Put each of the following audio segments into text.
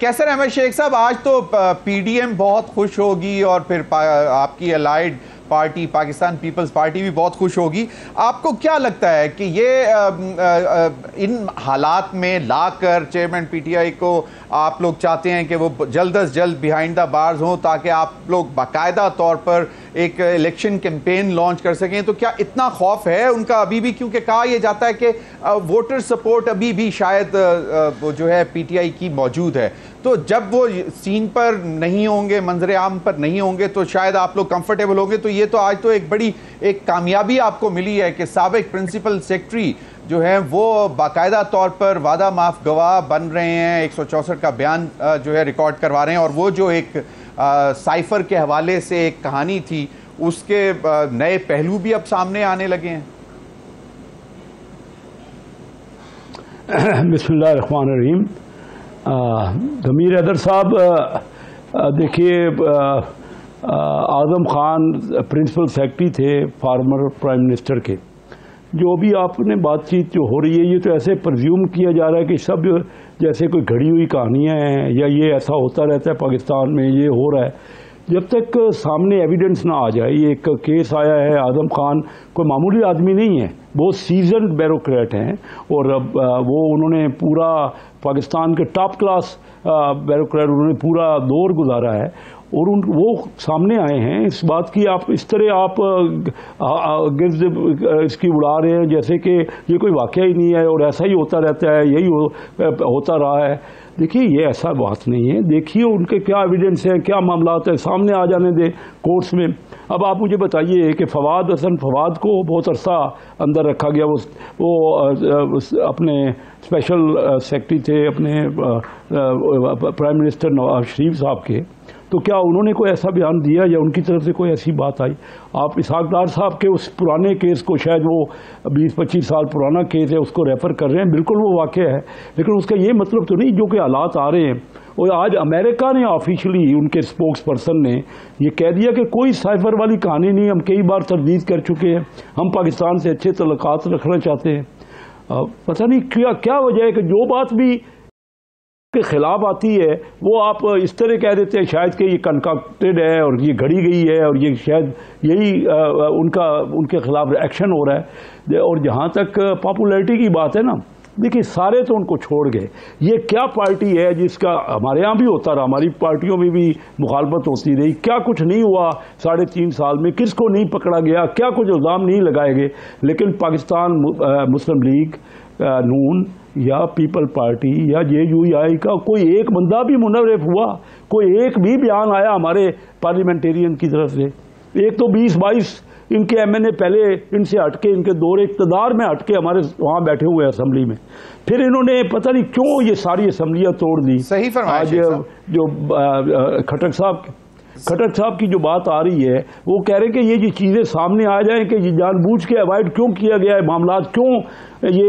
कैसर अहमद शेख साहब, आज तो पीडीएम बहुत खुश होगी और फिर आपकी allied party Pakistan peoples party भी बहुत खुश होगी। आपको क्या लगता है कि ये इन हालात में लाकर चेयरमैन पीटीआई को आप लोग चाहते हैं कि वो जल्द अज जल्द बिहाइंड द बार्स हों ताकि आप लोग बाकायदा तौर पर एक इलेक्शन कैंपेन लॉन्च कर सकें? तो क्या इतना खौफ है उनका अभी भी? क्योंकि कहा यह जाता है कि वोटर सपोर्ट अभी भी शायद वो जो है पीटीआई की मौजूद है, तो जब वो सीन पर नहीं होंगे, मंजर आम पर नहीं होंगे, तो शायद आप लोग कंफर्टेबल होंगे। तो ये तो आज तो एक बड़ी कामयाबी आपको मिली है कि साबिक प्रिंसिपल सेक्रेटरी जो है वो बाकायदा तौर पर वादा माफ गवाह बन रहे हैं, 164 का बयान जो है रिकॉर्ड करवा रहे हैं, और वो जो एक साइफर के हवाले से एक कहानी थी उसके नए पहलू भी अब सामने आने लगे हैं। बिस्मिल्लाहिर्रहमानिर्रहीम। ज़मीर हैदर साहब, देखिए, आज़म खान प्रिंसिपल सेक्रेटरी थे फॉर्मर प्राइम मिनिस्टर के। जो भी आपने बातचीत जो हो रही है, ये तो ऐसे प्रज्यूम किया जा रहा है कि सब जैसे कोई घड़ी हुई कहानियाँ हैं या ये ऐसा होता रहता है पाकिस्तान में, ये हो रहा है। जब तक सामने एविडेंस ना आ जाए, ये एक केस आया है, आज़म खान कोई मामूली आदमी नहीं है, बहुत सीजन्ड ब्यूरोक्रेट हैं, और वो उन्होंने पूरा पाकिस्तान के टॉप क्लास ब्यूरोक्रेट उन्होंने पूरा दौर गुजारा है, और वो सामने आए हैं। इस बात की आप इस तरह आप गिर्द इसकी उड़ा रहे हैं जैसे कि ये कोई वाक़या ही नहीं है और ऐसा ही होता रहता है, यही होता रहा है। देखिए, ये ऐसा बात नहीं है। देखिए उनके क्या एविडेंस हैं, क्या मामलात हैं, सामने आ जाने दें कोर्ट्स में। अब आप मुझे बताइए कि फवाद को बहुत अरसा अंदर रखा गया। वो अपने स्पेशल सेक्रेटरी थे अपने प्राइम मिनिस्टर नवाज शरीफ साहब के, तो क्या उन्होंने कोई ऐसा बयान दिया या उनकी तरफ से कोई ऐसी बात आई? आप इसहाक डार साहब के उस पुराने केस को, शायद वो 20-25 साल पुराना केस है, उसको रेफर कर रहे हैं, बिल्कुल वो वाक़या है, लेकिन उसका ये मतलब तो नहीं जो कि हालात आ रहे हैं। और आज अमेरिका ने ऑफिशियली, उनके स्पोक्स पर्सन ने ये कह दिया कि कोई साइफर वाली कहानी नहीं, हम कई बार तरदीद कर चुके हैं, हम पाकिस्तान से अच्छे तल्लुकात रखना चाहते हैं। पता नहीं क्या वजह है कि जो बात भी के खिलाफ आती है वो आप इस तरह कह देते हैं शायद कि ये कंकाक्टेड है और ये घड़ी गई है और ये शायद यही उनके खिलाफ एक्शन हो रहा है। और जहाँ तक पॉपुलैरिटी की बात है ना, देखिए सारे तो उनको छोड़ गए। ये क्या पार्टी है जिसका, हमारे यहाँ भी होता रहा, हमारी पार्टियों में भी मुखालफत होती रही, क्या कुछ नहीं हुआ 3.5 साल में, किसको नहीं पकड़ा गया, क्या कुछ इल्ज़ाम नहीं लगाए गए। लेकिन पाकिस्तान मुस्लिम लीग, नून या पीपल पार्टी या JUI का कोई एक बंदा भी मुनर्रिफ हुआ, कोई एक भी बयान आया हमारे पार्लियामेंटेरियन की तरफ से? एक तो 20-22 इनके MNA पहले इनसे हटके, इनके दौरे इक़्तिदार में हटके हमारे वहाँ बैठे हुए असेंबली में, फिर इन्होंने पता नहीं क्यों ये सारी असेंबलियाँ तोड़ दी। सही फरमाया। आज जो खट्टर साहब की जो बात आ रही है, वो कह रहे हैं कि ये चीज़ें सामने आ जाएं कि ये जानबूझ के अवॉइड क्यों किया गया है मामला, क्यों ये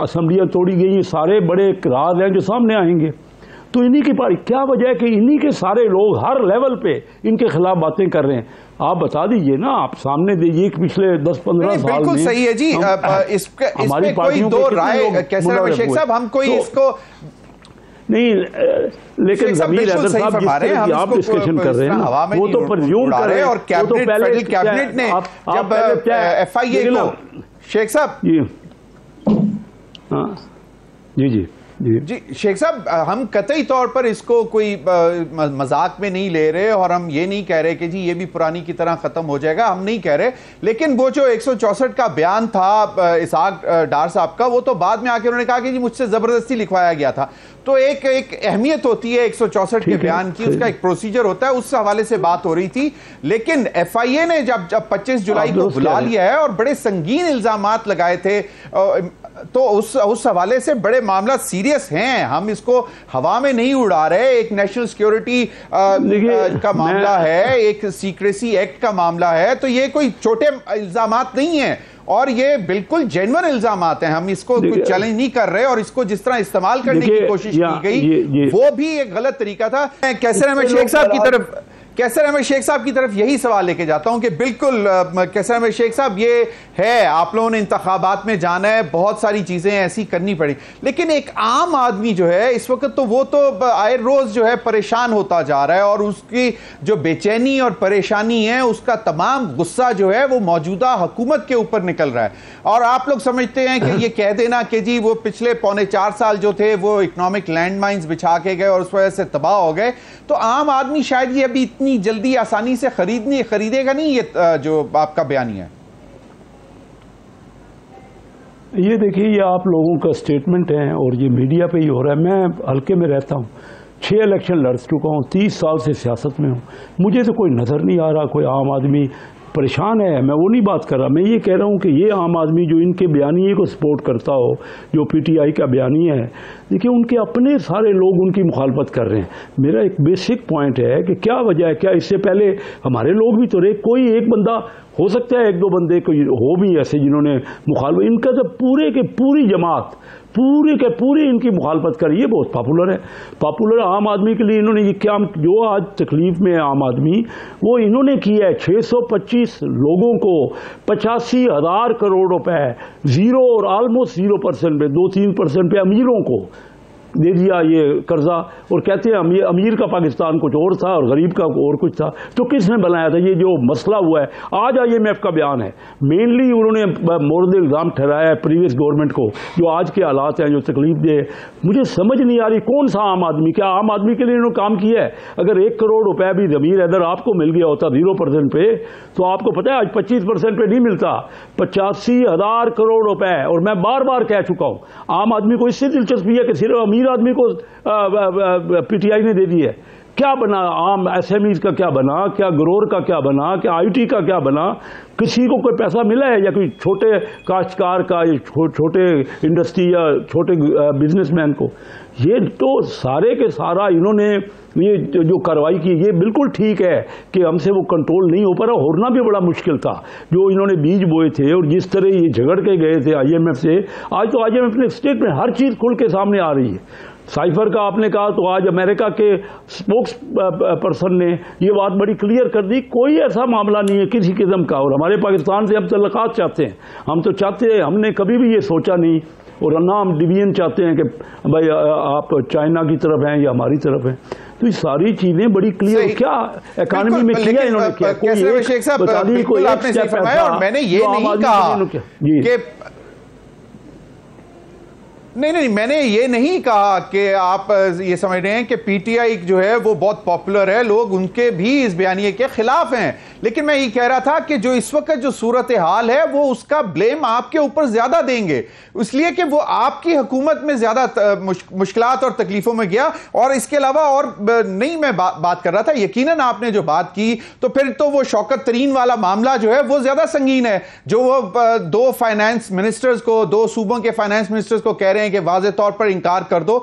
असेंबलियाँ तोड़ी गई, ये सारे बड़े राज हैं जो सामने आएंगे। तो इन्हीं की पार्टी, क्या वजह है कि इन्हीं के सारे लोग हर लेवल पे इनके खिलाफ बातें कर रहे हैं? आप बता दीजिए ना, आप सामने दीजिए कि पिछले 10-15 साल में। बिल्कुल सही है जी, इसमें कोई दो राय कैसर शेख साहब, हम कोई इसको नहीं, लेकिन ज़मीर हैदर साहब जिस तरह की आप डिस्कशन कर रहे हैं वो तो प्रज्यूम कर रहे हैं, और कैबिनेट ने जब FIA को शेख साहब जी शेख साहब, हम कतई तौर पर इसको कोई मजाक में नहीं ले रहे और हम ये नहीं कह रहे कि जी ये भी पुरानी की तरह खत्म हो जाएगा, हम नहीं कह रहे। लेकिन वो जो 164 का बयान था इसहाक डार साहब का, वो तो बाद में आके उन्होंने कहा कि जी मुझसे जबरदस्ती लिखवाया गया था। तो एक अहमियत होती है 164 के बयान की, उसका एक प्रोसीजर होता है, उस हवाले से बात हो रही थी। लेकिन FIA ने जब 25 जुलाई को बुला लिया है और बड़े संगीन इल्जामात लगाए थे, तो उस हवाले से बड़े मामला सीरियस हैं, हम इसको हवा में नहीं उड़ा रहे। एक नेशनल सिक्योरिटी का मामला है, एक सीक्रेसी एक्ट का मामला है, तो ये कोई छोटे इल्जामात नहीं है और ये बिल्कुल जेन्युइन इल्जामात हैं। हम इसको कुछ चैलेंज नहीं कर रहे और इसको जिस तरह इस्तेमाल करने की कोशिश की गई वो भी एक गलत तरीका था। कैसर अहमद शेख साहब की तरफ کیسر احمد شیخ صاحب کی طرف یہی سوال لے کے جاتا ہوں کہ بالکل کیسر احمد شیخ صاحب یہ ہے آپ لوگوں نے انتخابات میں جانا ہے، بہت ساری چیزیں ایسی کرنی پڑی، لیکن ایک عام آدمی جو ہے اس وقت تو وہ تو آئے روز جو ہے پریشان ہوتا جا رہا ہے، اور اس کی جو بے چینی اور پریشانی ہے اس کا تمام غصہ جو ہے وہ موجودہ حکومت کے اوپر نکل رہا ہے، اور آپ لوگ سمجھتے ہیں کہ یہ کہہ دینا کہ جی وہ پچھلے 4.25 سال جو تھے وہ اکنامک لینڈ مائنز بچھا کے گئے اور اس وجہ سے تباہ ہو گئے، تو عام آدمی شاید یہ ابھی اتنی جلدی آسانی سے خریدے گا نہیں یہ جو آپ کا بیانیہ ہے۔ یہ دیکھیے یہ آپ لوگوں کا سٹیٹمنٹ ہے اور یہ میڈیا پہ ہی ہو رہا ہے۔ میں حلقے میں رہتا ہوں، 6 الیکشن لڑ چکا ہوں، 30 سال سے سیاست میں ہوں، مجھے تو کوئی نظر نہیں آ رہا کوئی عام آدمی پریشان ہے۔ میں وہ نہیں بات کر رہا، میں یہ کہہ رہا ہوں کہ یہ عام آدمی جو ان کے بیانیے کو سپورٹ کرتا ہو، جو پی ٹی آئی کا بیانیہ ہے، دیکھیے ان کے اپنے سارے لوگ ان کی مخالفت کر رہے ہیں۔ میرا ایک بیسک پوائنٹ ہے کہ کیا وجہ ہے، کیا اس سے پہلے ہمارے لوگ بھی تو رہے، کوئی ایک بندہ ہو سکتا ہے، 1-2 بندے کوئی ہو بھی ایسے جنہوں نے مخالفت، ان کا تو پورے کے پوری جماعت پوری کے پوری ان کی مخالفت کری، یہ بہت پاپولر ہے۔ پاپولر عام آدمی کے لیے انہوں نے یہ کیا جو آج تکلیف میں عام آدمی وہ انہوں نے کیا ہے، 625 لوگوں کو 85,000 کروڑ روپے زیرو اور آلموسٹ 0% پہ 2-3% پہ امیروں کو دے دیا یہ قرضہ، اور کہتے ہیں امیر کا پاکستان کچھ اور تھا اور غریب کا اور کچھ تھا۔ تو کس نے بنایا تھا یہ جو مسئلہ ہوا ہے؟ آج IMF کا بیان ہے، مینلی انہوں نے مورد الزام ٹھہرایا ہے پریویس گورنمنٹ کو، جو آج کے حالات ہیں جو تکلیف دہ۔ مجھے سمجھ نہیں آ رہی کون سا عام آدمی، کیا عام آدمی کے لیے انہوں نے کام کیا ہے؟ اگر 1 کروڑ روپے بھی ضمیر حیدر آپ کو مل گیا ہوتا 0% پہ، تو آپ کو پتہ ہے آج 25% پہ نہیں ملتا، 85,000 کروڑ روپے۔ اور میں بار بار کہہ چکا ہوں عام آدمی کو اس سے دلچسپی ہے کہ صرف امیر آدمی کو پی ٹی آئی نے دے دی ہے۔ کیا بنا عام SMEs کا، کیا بنا، کیا گرور کا کیا بنا، کیا IT کا کیا بنا؟ کسی کو کوئی پیسہ ملا ہے؟ یا کوئی چھوٹے کاشتکار کا یا چھوٹے انڈسٹری یا چھوٹے بزنس مین کو؟ یہ تو سارے کے سارا انہوں نے یہ جو کارروائی کی یہ بالکل ٹھیک ہے کہ ہم سے وہ کنٹرول نہیں ہو پا رہا، ہونا بھی بڑا مشکل تھا جو انہوں نے بیج بوئے تھے، اور جس طرح یہ جھگڑ کے گئے تھے IMF سے۔ آج تو IMF نے اسٹیٹ میں ہر چیز کھل کے سامنے آ رہی ہے۔ سائفر کا آپ نے کہا تو آج امریکہ کے اسپوکس پرسن نے یہ بات بڑی کلیئر کر دی، کوئی ایسا معاملہ نہیں ہے کسی قسم کا، اور ہمارے پاکستان سے ہم تعلقات چاہتے ہیں، ہم تو چاہتے ہیں، ہم نے کبھی بھی یہ سوچا نہیں، اور نہ ہم ڈویژن چاہتے ہیں کہ بھائی آپ چائنا کی طرف ہیں یا ہماری طرف ہیں۔ تو یہ ساری چیزیں بڑی کلیئر، کیا اکانومی میں کیا انہوں نے کیا، کوئی آپ نے صحیح فرمایا، اور میں نے یہ نہیں کہا کہ نہیں میں نے یہ نہیں کہا کہ آپ یہ سمجھ رہے ہیں کہ پی ٹی آئی جو ہے وہ بہت پاپولر ہے، لوگ ان کے بھی اس بیانیے کے خلاف ہیں، لیکن میں یہ کہہ رہا تھا کہ جو اس وقت جو صورتحال ہے وہ اس کا بلیم آپ کے اوپر زیادہ دیں گے، اس لیے کہ وہ آپ کی حکومت میں زیادہ مشکلات اور تکلیفوں میں گیا، اور اس کے علاوہ اور نہیں میں بات کر رہا تھا، یقیناً آپ نے جو بات کی تو پھر تو وہ شوکت ترین والا معاملہ جو ہے وہ زیادہ سنگین ہے، جو وہ 2 فائنانس منسٹرز کو، 2 صوبوں کے فائنانس منسٹرز کو کہہ رہے ہیں کہ واضح طور پر انکار کر دو۔